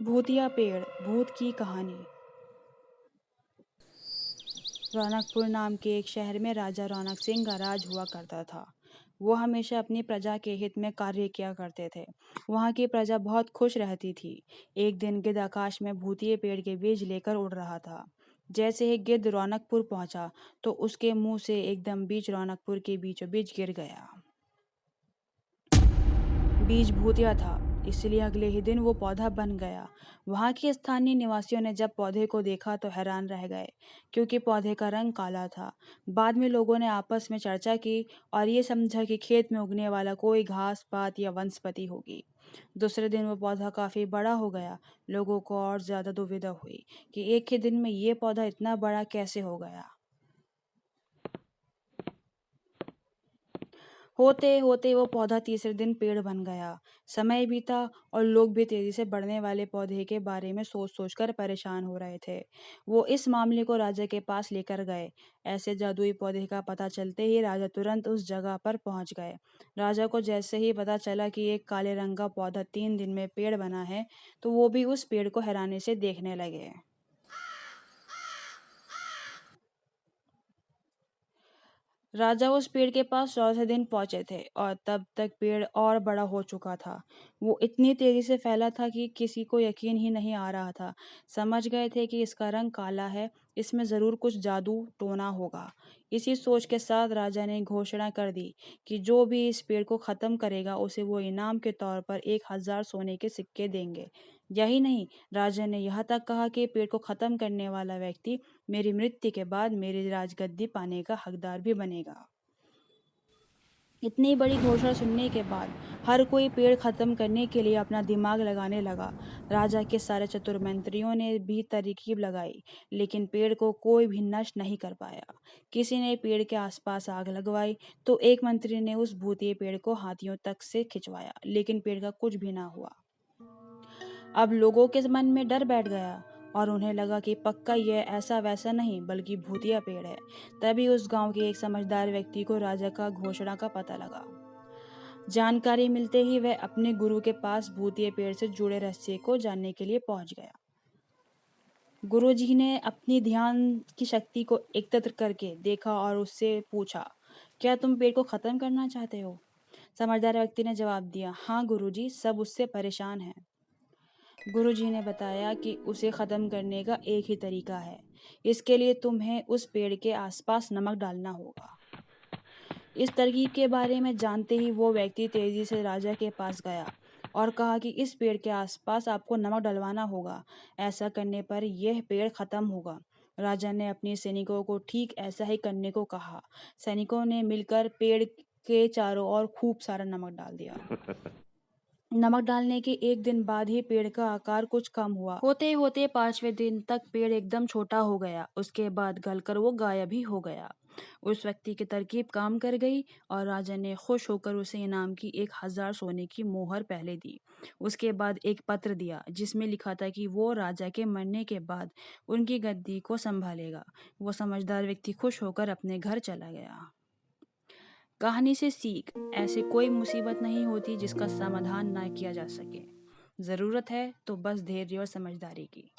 भूतिया पेड़ भूत की कहानी। रौनकपुर नाम के एक शहर में राजा रौनक सिंह का राज हुआ करता था। वो हमेशा अपनी प्रजा के हित में कार्य किया करते थे। वहाँ की प्रजा बहुत खुश रहती थी। एक दिन गिद्ध आकाश में भूतिए पेड़ के बीज लेकर उड़ रहा था। जैसे ही गिद्ध रौनकपुर पहुंचा तो उसके मुंह से एकदम बीज रौनकपुर के बीचों बीच गिर गया। बीज भूतिया था, इसलिए अगले ही दिन वो पौधा बन गया। वहाँ के स्थानीय निवासियों ने जब पौधे को देखा तो हैरान रह गए, क्योंकि पौधे का रंग काला था। बाद में लोगों ने आपस में चर्चा की और ये समझा कि खेत में उगने वाला कोई घास पात या वनस्पति होगी। दूसरे दिन वो पौधा काफी बड़ा हो गया। लोगों को और ज्यादा दुविधा हुई कि एक ही दिन में ये पौधा इतना बड़ा कैसे हो गया। होते होते वो पौधा तीसरे दिन पेड़ बन गया। समय बीता और लोग भी तेजी से बढ़ने वाले पौधे के बारे में सोच सोचकर परेशान हो रहे थे। वो इस मामले को राजा के पास लेकर गए। ऐसे जादुई पौधे का पता चलते ही राजा तुरंत उस जगह पर पहुंच गए। राजा को जैसे ही पता चला कि एक काले रंग का पौधा 3 दिन में पेड़ बना है, तो वो भी उस पेड़ को हैरानी से देखने लगे। राजा उस पेड़ के पास चौथे दिन पहुंचे थे और तब तक पेड़ और बड़ा हो चुका था। वो इतनी तेजी से फैला था कि किसी को यकीन ही नहीं आ रहा था। समझ गए थे कि इसका रंग काला है, इसमें जरूर कुछ जादू टोना होगा। इसी सोच के साथ राजा ने घोषणा कर दी कि जो भी इस पेड़ को खत्म करेगा उसे वो इनाम के तौर पर 1,000 सोने के सिक्के देंगे। यही नहीं, राजा ने यह तक कहा कि पेड़ को खत्म करने वाला व्यक्ति मेरी मृत्यु के बाद मेरी राजगद्दी पाने का हकदार भी बनेगा। इतनी बड़ी घोषणा सुनने के बाद हर कोई पेड़ खत्म करने के लिए अपना दिमाग लगाने लगा। राजा के सारे चतुर मंत्रियों ने भी तरकीब लगाई, लेकिन पेड़ को कोई भी नष्ट नहीं कर पाया। किसी ने पेड़ के आसपास आग लगवाई, तो एक मंत्री ने उस भूतिए पेड़ को हाथियों तक से खिंचवाया, लेकिन पेड़ का कुछ भी ना हुआ। अब लोगों के मन में डर बैठ गया और उन्हें लगा कि पक्का यह ऐसा वैसा नहीं बल्कि भूतिया पेड़ है। तभी उस गांव के एक समझदार व्यक्ति को राजा का घोषणा का पता लगा। जानकारी मिलते ही वह अपने गुरु के पास भूतिया पेड़ से जुड़े रहस्य को जानने के लिए पहुंच गया। गुरुजी ने अपनी ध्यान की शक्ति को एकत्र करके देखा और उससे पूछा, क्या तुम पेड़ को खत्म करना चाहते हो? समझदार व्यक्ति ने जवाब दिया, हाँ गुरुजी, सब उससे परेशान हैं। गुरुजी ने बताया कि उसे खत्म करने का एक ही तरीका है। इसके लिए तुम्हें उस पेड़ के आसपास नमक डालना होगा। इस तरकीब के बारे में जानते ही वो व्यक्ति तेजी से राजा के पास गया और कहा कि इस पेड़ के आसपास आपको नमक डलवाना होगा। ऐसा करने पर यह पेड़ खत्म होगा। राजा ने अपने सैनिकों को ठीक ऐसा ही करने को कहा। सैनिकों ने मिलकर पेड़ के चारों ओर खूब सारा नमक डाल दिया। नमक डालने के एक दिन बाद ही पेड़ का आकार कुछ कम हुआ। होते होते 5वें दिन तक पेड़ एकदम छोटा हो गया। उसके बाद गलकर वो गायब ही हो गया। उस व्यक्ति की तरकीब काम कर गई और राजा ने खुश होकर उसे इनाम की 1,000 सोने की मोहर पहले दी। उसके बाद एक पत्र दिया जिसमें लिखा था कि वो राजा के मरने के बाद उनकी गद्दी को संभालेगा। वो समझदार व्यक्ति खुश होकर अपने घर चला गया। कहानी से सीख, ऐसे कोई मुसीबत नहीं होती जिसका समाधान ना किया जा सके। ज़रूरत है तो बस धैर्य और समझदारी की।